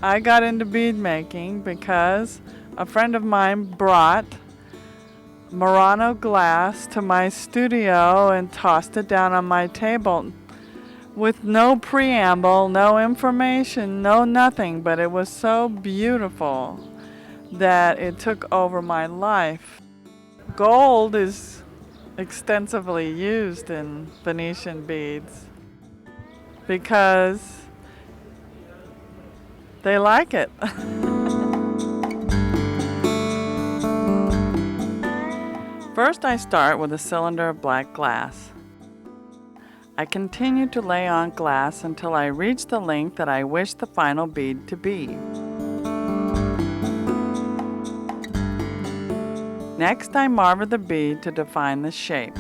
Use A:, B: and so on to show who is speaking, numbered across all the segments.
A: I got into bead making because a friend of mine brought Murano glass to my studio and tossed it down on my table with no preamble, no information, no nothing, but it was so beautiful that it took over my life. Gold is extensively used in Venetian beads because they like it. First, I start with a cylinder of black glass. I continue to lay on glass until I reach the length that I wish the final bead to be. Next, I marver the bead to define the shape.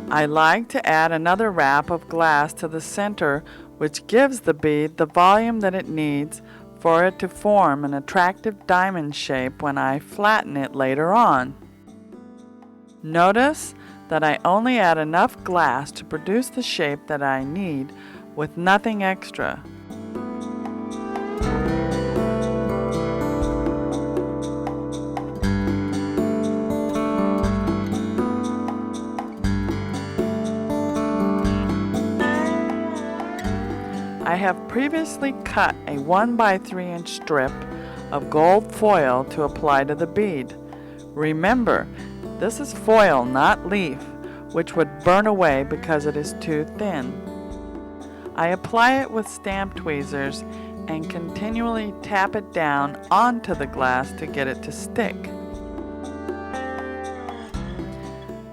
A: I like to add another wrap of glass to the center, which gives the bead the volume that it needs for it to form an attractive diamond shape when I flatten it later on. Notice that I only add enough glass to produce the shape that I need with nothing extra. I have previously cut a 1 by 3 inch strip of gold foil to apply to the bead. Remember, this is foil, not leaf, which would burn away because it is too thin. I apply it with stamp tweezers and continually tap it down onto the glass to get it to stick.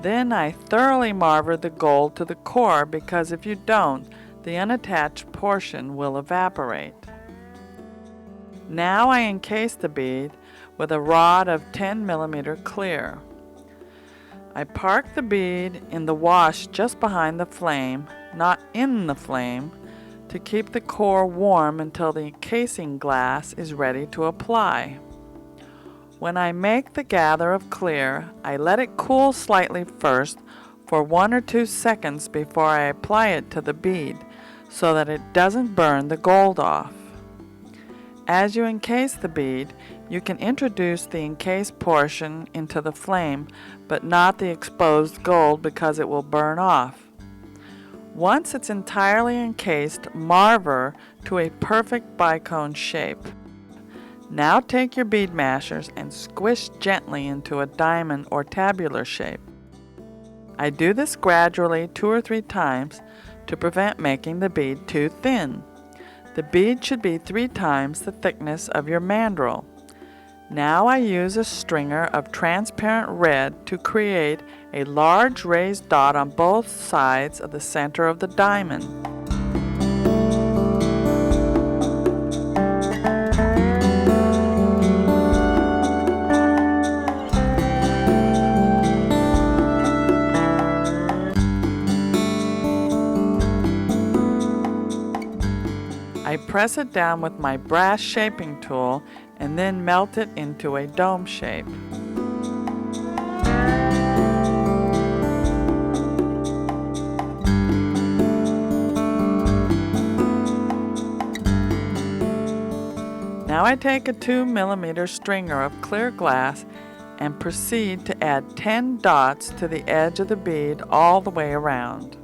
A: Then I thoroughly marver the gold to the core, because if you don't, the unattached portion will evaporate. Now I encase the bead with a rod of 10 mm clear. I park the bead in the wash just behind the flame, not in the flame, to keep the core warm until the encasing glass is ready to apply. When I make the gather of clear, I let it cool slightly first for 1 or 2 seconds before I apply it to the bead, so that it doesn't burn the gold off. As you encase the bead, you can introduce the encased portion into the flame, but not the exposed gold, because it will burn off. Once it's entirely encased, marver to a perfect bicone shape. Now take your bead mashers and squish gently into a diamond or tabular shape. I do this gradually 2 or 3 times to prevent making the bead too thin. The bead should be 3 times the thickness of your mandrel. Now I use a stringer of transparent red to create a large raised dot on both sides of the center of the diamond. I press it down with my brass shaping tool and then melt it into a dome shape. Now I take a 2 mm stringer of clear glass and proceed to add 10 dots to the edge of the bead all the way around.